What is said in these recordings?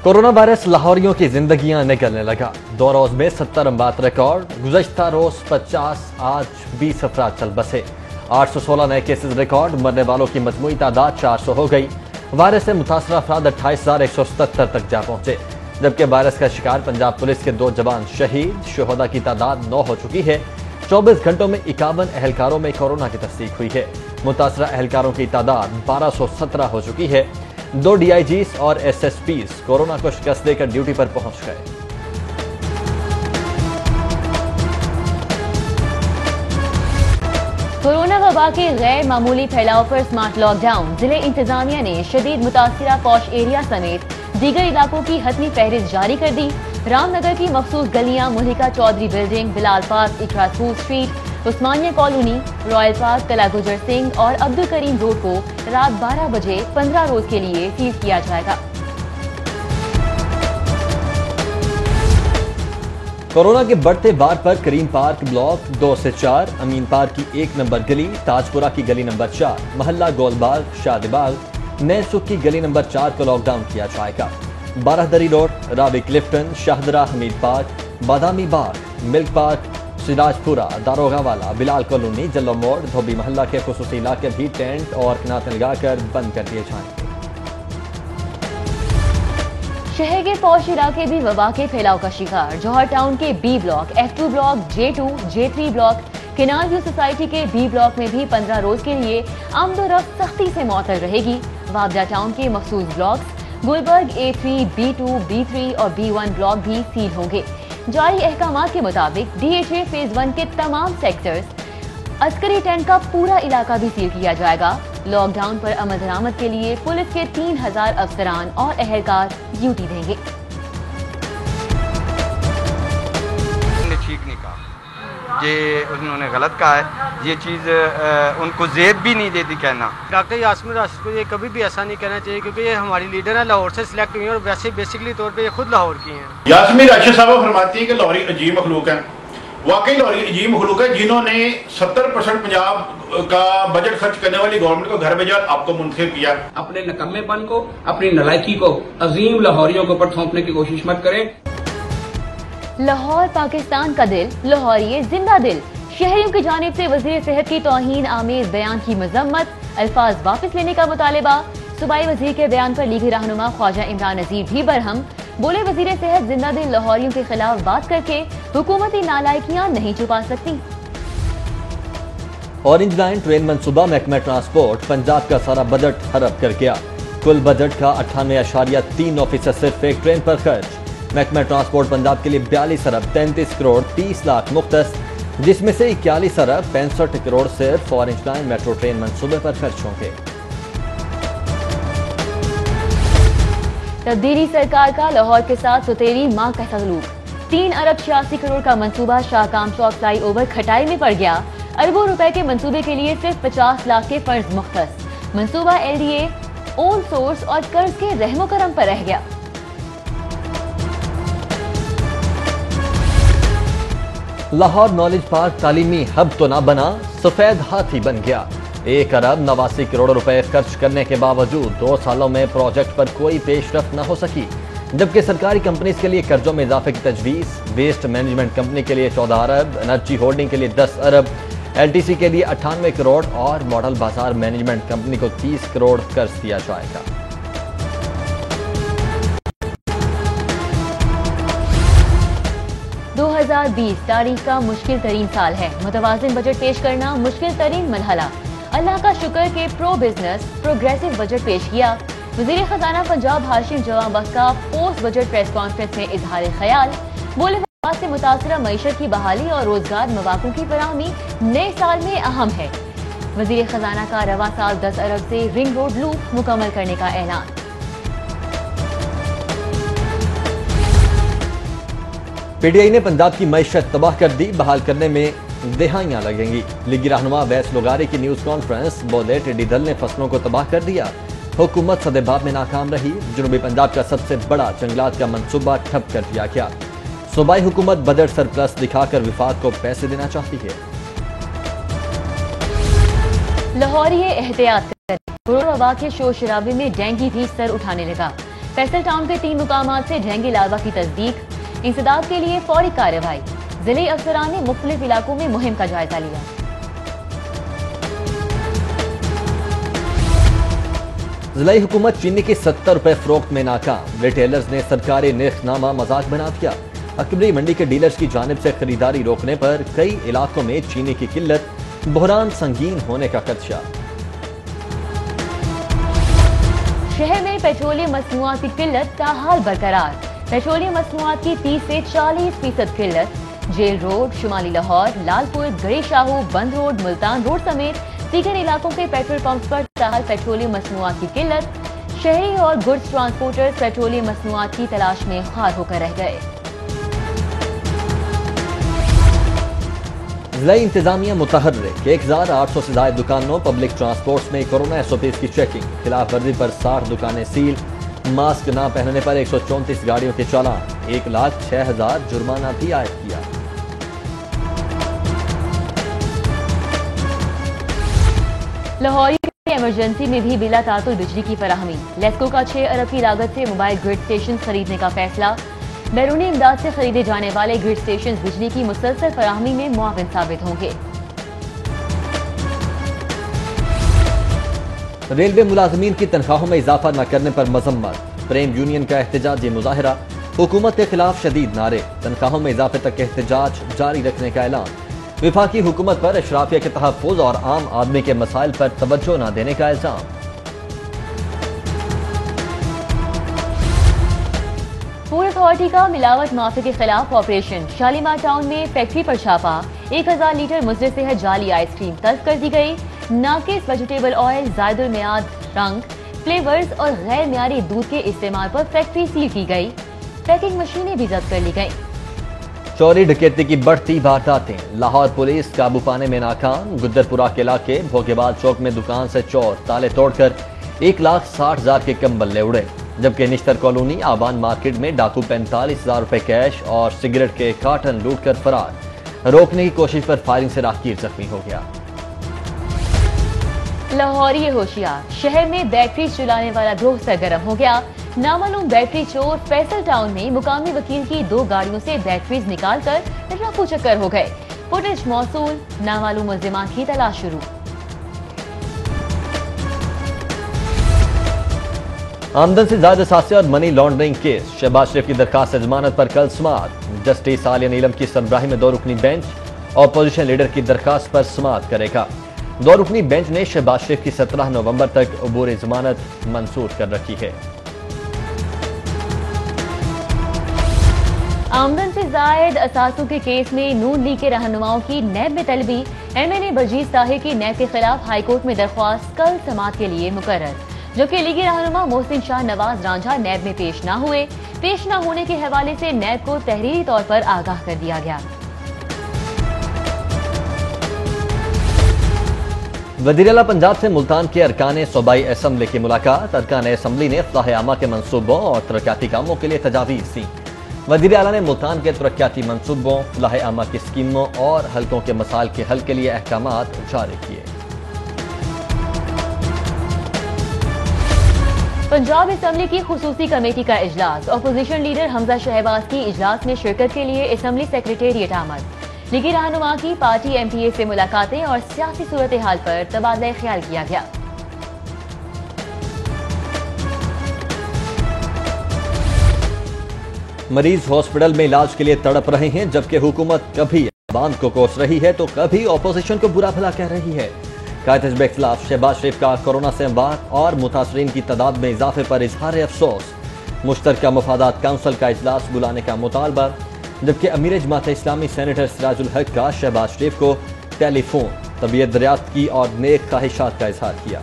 Corona virus लाहौरियों की जिंदगियां निकलने लगा। 2 रोज में 70 अमवात रिकॉर्ड। गुज़श्ता रोज 50, आज 20 अफराद चल बसे। 816 नए केसेस रिकॉर्ड। मरने वालों की मजमूई तादाद 400 हो गई। वायरस से मुतासर अफराद 28,177 तक जा पहुंचे, जबकि वायरस का शिकार पंजाब पुलिस के 2 जवान शहीद। शोहदा की तादाद 9 हो चुकी है। 24 घंटों में 51 अहलकारों में कोरोना की तस्दीक हुई है। मुतासरा अहलकारों की तादाद 1217 हो चुकी है। 2 DIGs और SSPs कोरोना को शिकस्त देकर ड्यूटी पर पहुंच गए। कोरोना वबा के गैर मामूली फैलाव पर स्मार्ट लॉकडाउन। जिले इंतजामिया ने शदीद मुतासिरा पॉश एरिया समेत दीगर इलाकों की हतमी फहरिस्त जारी कर दी। रामनगर की मखसूस गलियां मुलिका चौधरी बिल्डिंग, बिलाल पार्क, इकरा स्ट्रीट, उस्मानिया कॉलोनी, रॉयल पार्क, कला गुजर सिंह और अब्दुल करीम रोड को रात 12 बजे 15 रोज के लिए सील किया जाएगा। कोरोना के बढ़ते वार पर करीम पार्क ब्लॉक 2 से 4, अमीन पार्क की 1 नंबर गली, ताजपुरा की गली नंबर 4, महल्ला गोलबाग, शादबाग, नए सुख की गली नंबर 4 को लॉकडाउन किया जाएगा। बारादरी road, Ravi Clifton, Shahdara, Hamid park, Badami Bagh, milk park, सिराजपुरा, दारोगा वाला, बिलाल कॉलोनी, जल्लो मोड़, धोबी महल्ला के खुसूसी इलाके भी टेंट और कनात लगाकर बंद कर दिए जाएंगे। शहर के पौष इलाके भी वबा के फैलाव का शिकार। जौहर टाउन के B block, F2 block, J2, J3 block, canal view society के B ब्लॉक में भी 15 रोज के लिए आमदोरफ्त सख्ती से मुअत्तल रहेगी। वाबजा टाउन के मखसूस blocks Gulberg A3, B2, B3 और B1 ब्लॉक भी सील होंगे। जारी अहकामात के मुताबिक DHA फेज 1 के तमाम सेक्टर्स, अस्करी टेंट का पूरा इलाका भी सील किया जाएगा। लॉकडाउन पर अमल दरामद के लिए पुलिस के 3000 अफसरान और अहलकार ड्यूटी देंगे। ठीक नहीं कहा, ये उन्होंने गलत कहा है। ये चीज़ उनको जेब भी नहीं देती कहना। डॉक्टर यास्मीन राशिद को ये कभी भी ऐसा नहीं कहना चाहिए, क्योंकि ये हमारी लीडर है, लाहौर से सिलेक्ट हुई है और वैसे बेसिकली तौर पे ये खुद लाहौर की हैं। यास्मीन राशिद साहब फरमाती हैं कि लाहौरी अजीब मखलूक है। वाकई लाहौरी अजीब मखलूक है, जिन्होंने 70% पंजाब का बजट खर्च करने वाली गवर्नमेंट को घर भेजा, आपको मुंतखब किया। अपने नकम्मेपन को, अपनी नलायकी को अजीम लाहौरियों के ऊपर थोपने की कोशिश मत करें। लाहौर पाकिस्तान का दिल, लाहौरी जिंदा दिल। शहरियों की जानिब से वजीर सेहत की तौहीन आमेज बयान की मजम्मत, अल्फाज वापस लेने का मुतालबा। सूबाई वजीर के बयान पर लीगी रहनुमा ख्वाजा इमरान नजीर भी बरहम। बोले, वजीर सेहत जिंदा दिल लाहौरियों के खिलाफ बात करके हुकूमती नालायकियां नहीं छुपा सकती। ऑरेंज लाइन ट्रेन मंसूबा महकमा ट्रांसपोर्ट पंजाब का सारा बजट हड़प कर गया। कुल बजट का 98.3% सिर्फ एक ट्रेन पर खर्च। महकमा ट्रांसपोर्ट पंजाब के लिए 42 अरब 33 करोड़ 30 लाख मुख्तस, जिसमें से 41 अरब 65 करोड़ सिर्फ ऑरेंज लाइन मेट्रो ट्रेन मंसूबे पर खर्च होंगे। तब्दीली सरकार का लाहौर के साथ सुतेरी मां का सलूक। 3 अरब 86 करोड़ का मंसूबा शाहकाम चौक फ्लाई ओवर खटाई में पड़ गया। अरबों रुपए के मंसूबे के लिए सिर्फ 50 लाख के फर्ज मुख्तस। मंसूबा LDA, ओन सोर्स और कर्ज के रहमो करम पर रह गया। लाहौर नॉलेज पार्क तालीमी हब तो ना बना, सफेद हाथी बन गया। 1 अरब 89 करोड़ रुपए खर्च करने के बावजूद 2 सालों में प्रोजेक्ट पर कोई पेशरफ्त न हो सकी, जबकि सरकारी कंपनीज के लिए कर्जों में इजाफे की तजवीज़। वेस्ट मैनेजमेंट कंपनी के लिए 14 अरब, एनर्जी होल्डिंग के लिए 10 अरब, LTC के लिए 98 करोड़ और मॉडल बाजार मैनेजमेंट कंपनी को 30 करोड़ कर्ज दिया जाएगा। 2020 तारीख का मुश्किल तरीन साल है। मुतवाज़िन बजट पेश करना मुश्किल तरीन मरहला। अल्लाह का शुक्र के प्रो बिजनेस प्रोग्रेसिव बजट पेश किया। वज़ीर खजाना पंजाब हाशिम जवां बख्श का पोस्ट बजट प्रेस कॉन्फ्रेंस में इजहार ख्याल। बोले, वबा से मुतासरा मईशत की बहाली और रोजगार मौक़ों की फराहमी नए साल में अहम है। वज़ीर खजाना का रवा साल 10 अरब से रिंग रोड लूप मुकम्मल करने का ऐलान। PTI ने पंजाब की मईशत तबाह कर दी, बहाल करने में दिहाइयां लगेंगी। लीगी रहनुमा वैस लोगारी की न्यूज कॉन्फ्रेंस। बोले, टिड्डी दल ने फसलों को तबाह कर दिया, हुकूमत सदेबाब में नाकाम रही। जनूबी पंजाब का सबसे बड़ा जंगलात का मंसूबा ठप कर दिया गया। सूबाई हुकूमत बजट सरप्लस दिखाकर विफाक को पैसे देना चाहती है। लाहौरी एहतियात करें, कोरोना वबा के शोर शराबे में डेंगू भी सर उठाने लगा। फैसल टाउन के 3 मुकामात से डेंगू लार्वा की तस्दीक, इंसदाद के लिए फौरी कार्रवाई। जिले अफसरान ने मुख्तलिफ इलाकों में मुहिम का जायजा लिया। जिला हुकूमत चीनी के 70 रुपए फरोख्त में नाकाम। रिटेलर्स ने सरकारी निर्खनामा मजाक बना दिया। अकबरी मंडी के डीलर्स की जानिब से खरीदारी रोकने पर कई इलाकों में चीनी की किल्लत, बहरान संगीन होने का खदशा। शहर में पेट्रोलियम मसनूआत की किल्लत ताहाल बरकरार। पेट्रोलियम मसनूआत की 30 से 40% किल्लत। जेल रोड, शुमाली लाहौर, लालपुर, गड़ी शाहू, बंद रोड, मुल्तान रोड समेत दीगर इलाकों के पेट्रोल पंप पर ताहाल पेट्रोलियम मसनूआत की किल्लत। शहरी और गुड्स ट्रांसपोर्टर्स पेट्रोलियम मसनूआत की तलाश में खार होकर रह गए। जिला इंतजामिया मुतहर्रिक 1800 से ज्यादा दुकानों पब्लिक ट्रांसपोर्ट में कोरोना SOPs की चेकिंग। खिलाफ वर्जी पर 60 दुकानें सील। मास्क न पहनने पर 134 गाड़ियों के चालान। 1,06,000 जुर्माना भी आयद किया। लाहौर की इमरजेंसी में भी बिला तातुल बिजली की फराहमी। लेस्को का 6 अरब की लागत से मोबाइल ग्रिड स्टेशन खरीदने का फैसला। बैरूनी इमदाद से खरीदे जाने वाले ग्रिड स्टेशन बिजली की मुसलसल फराहमी में मुआविन साबित होंगे। रेलवे मुलाजमीन की तनख्वाहों में इजाफा न करने पर मजम्मत। प्रेम यूनियन का एहतजाजी मुजाहरा। हुकूमत के खिलाफ शदीद नारे। तनख्वाहों में इजाफे तक एहतजाज जारी रखने का ऐलान। विफाकी हुकूमत पर अशराफिया के तहफ़्फ़ुज़ और आम आदमी के मसाइल पर तवज्जो न देने का इल्जाम। फूड अथॉरिटी का मिलावट माफिया के खिलाफ ऑपरेशन। शालीमार टाउन में फैक्ट्री पर छापा। 1000 लीटर मुजरे सेहत जाली आइसक्रीम तल्फ कर दी गई। नाकिस वेजिटेबल ऑयल, जायदुल मियाद रंग, फ्लेवर्स और गैर मियारी दूध के इस्तेमाल पर फैक्ट्री सील की गई। पैकिंग मशीनें भी जब्त कर ली गई। चोरी डकैती की बढ़ती वारदातें। लाहौर पुलिस काबू पाने में नाकाम। गुद्दरपुरा के इलाके भोगेबाज चौक में दुकान से चोर ताले तोड़कर 1,60,000 के कम्बल ले उड़े। जबकि निश्तर कॉलोनी आबान मार्केट में डाकू 45,000 रुपए कैश और सिगरेट के कार्टन लूटकर फरार। रोकने की कोशिश पर फायरिंग से राहगीर जख्मी हो गया। लाहौरी होशियार। शहर में बैटरी चुराने वाला ग्रोह सरगर्म हो गया। नामालूम बैटरी चोर फैसल टाउन में मुकामी वकील की 2 गाड़ियों से बैटरीज निकालकर रफू चक्कर हो गए। फुटेज मौसूल। नामालूम मुल्जिमान की तलाश शुरू। आमदन से ज्यादा सासे और मनी लॉन्ड्रिंग केस। शहबाज शरीफ की दरखास्त जमानत पर कल समाअत। जस्टिस आलिया नीलम की सरबराही में 2 रुकनी बेंच अपोजिशन लीडर की दरखास्त पर समाअत करेगा। 2 रुकनी बेंच ने शहबाज शरीफ की 17 नवंबर तक अबूर जमानत मंजूर कर रखी है। आमदन से जायद असासों के केस में नून लीग के रहनुमाओं की नैब में तलबी। MNA बजीज ताहिर की नैब के खिलाफ हाईकोर्ट में दरख्वास्त कल समाअत के लिए मुकर्रर। जबकि लीगी रहनुमा मोहसिन शाह नवाज रांझा नैब में पेश न हुए। पेश न होने के हवाले से नैब को तहरीरी तौर पर आगाह कर दिया गया। वज़ीर-ए-आला पंजाब से मुल्तान के अरकान सूबाई असम्बली की मुलाकात। अरकान असम्बली ने इफ्लाह आमा के मंसूबों और तरक्याती कामों के लिए तजावीज़ दी। वज़ीर-ए-आला ने मुल्तान के तरक्याती मंसूबों, इफ्लाह आमा की स्कीमों और हल्कों के मसाइल के हल के लिए अहकामात जारी किए। पंजाब असम्बली की खुसूसी कमेटी का इजलास। अपोजिशन लीडर हमजा शहबाज की इजलास में शिरकत के लिए असम्बली सेक्रेटेरिएट आमद। लीगी रहनुमा की पार्टी MPA से मुलाकातें और सियासी सूरत हाल पर तबादला ख्याल किया गया। मरीज हॉस्पिटल में इलाज के लिए तड़प रहे हैं, जबकि हुकूमत कभी अवाम को कोस रही है तो कभी अपोजिशन को बुरा भला कह रही है। कायद के खिलाफ शहबाज शरीफ का कोरोना से अमवात और मुतासरीन की तादाद में इजाफे पर इजहार अफसोस। मुश्तरका मफादात काउंसिल का इजलास बुलाने का मुतालबा। जबकि अमीर जमात इस्लामी सेनेटर सिराजुल हक का शहबाज शरीफ को टेलीफोन तबीयत दरियाफ्त की और नेक ख्वाहिशात का इजहार किया।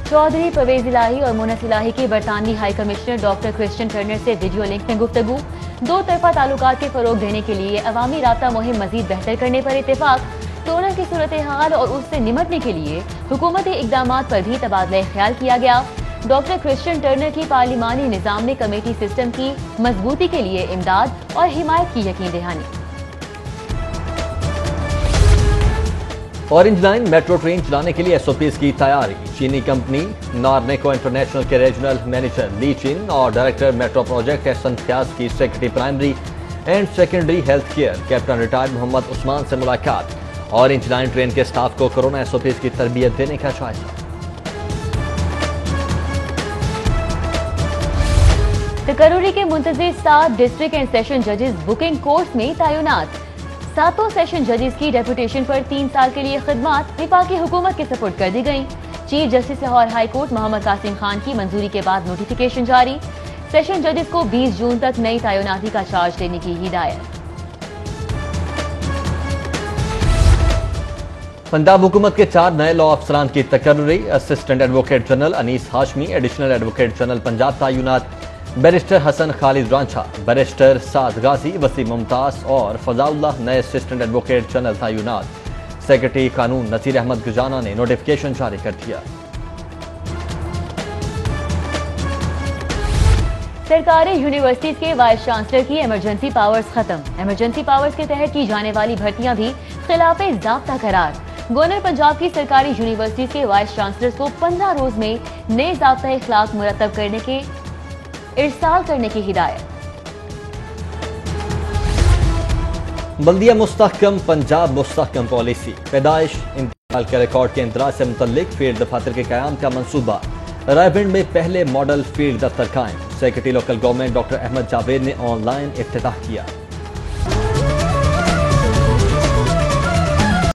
चौधरी परवेज इलाही और मुनस इलाही की बरतानवी high commissioner doctor Christian Turner से वीडियो लिंक में गुफ्तगू। 2 तरफा ताल्लुकात के फरोग देने के लिए अवामी राब्ता मुहिम मजीद बेहतर करने पर इत्तेफाक। कोरोना की सूरत हाल और उससे निमटने के लिए हुकूमती इकदामात पर भी तबादला ख्याल किया गया। डॉक्टर क्रिश्चियन टर्नर की पार्लिमानी निजाम में कमेटी सिस्टम की मजबूती के लिए इमदाद और हिमायत की यकीन दहानी। ऑरेंज लाइन मेट्रो ट्रेन चलाने के लिए SOPs की तैयारी। चीनी कंपनी नार्नेको इंटरनेशनल के रीजनल मैनेजर ली चिन और director metro project Ahsan Fayyaz की secretary primary and secondary health care captain retired Muhammad Usman से मुलाकात। ऑरेंज लाइन ट्रेन के स्टाफ को कोरोना SOPs की तरबियत देने का जायजा। तकर्रुरी के मुंतज़िर 7 डिस्ट्रिक्ट एंड सेशन जजेस बुकिंग कोर्स में तैनात। 7 सेशन जजेस की डेपुटेशन पर 3 साल के लिए खिदमत वफाकी हुकूमत के सपुर्द कर दी गई। Chief justice Lahore high court Mohammad Qasim Khan की मंजूरी के बाद नोटिफिकेशन जारी। सेशन जजेस को 20 जून तक नई तैनाती का चार्ज देने की हिदायत। पंजाब हुकूमत के 4 नए लॉ अफसरान की तकर्रुरी। Assistant advocate general Anees Hashmi, additional advocate general Punjab तैनात। बैरिस्टर हसन खालिद रांझा, बैरिस्टर साद गाजी, वसीम मुमताज और फजाउल्लाह नए असिस्टेंट एडवोकेट जनरल तैनात। सेक्रेटरी कानून नसीर अहमद गुजाना ने नोटिफिकेशन जारी कर दिया। सरकारी यूनिवर्सिटीज के वाइस चांसलर की इमरजेंसी पावर्स खत्म। इमरजेंसी पावर्स के तहत की जाने वाली भर्तियां भी खिलाफे ज़ाब्ता करार। गवर्नर पंजाब की सरकारी यूनिवर्सिटीज के वाइस चांसलर्स को 15 रोज में नए ज़ाब्ता इखलाक मुरतब करने के इरसाल करने की हिदायत। बल्दिया मुस्तहकम पंजाब मुस्तहकम पॉलिसी। पैदाइश इंतकाल के रिकॉर्ड के इंतराज से मुतल्लिक फील्ड दफातर के क़याम का मंसूबा। रायबंड में पहले मॉडल फील्ड दफ्तर कायम। Secretary local government doctor Ahmad Javed ने ऑनलाइन इफ्तिताह किया।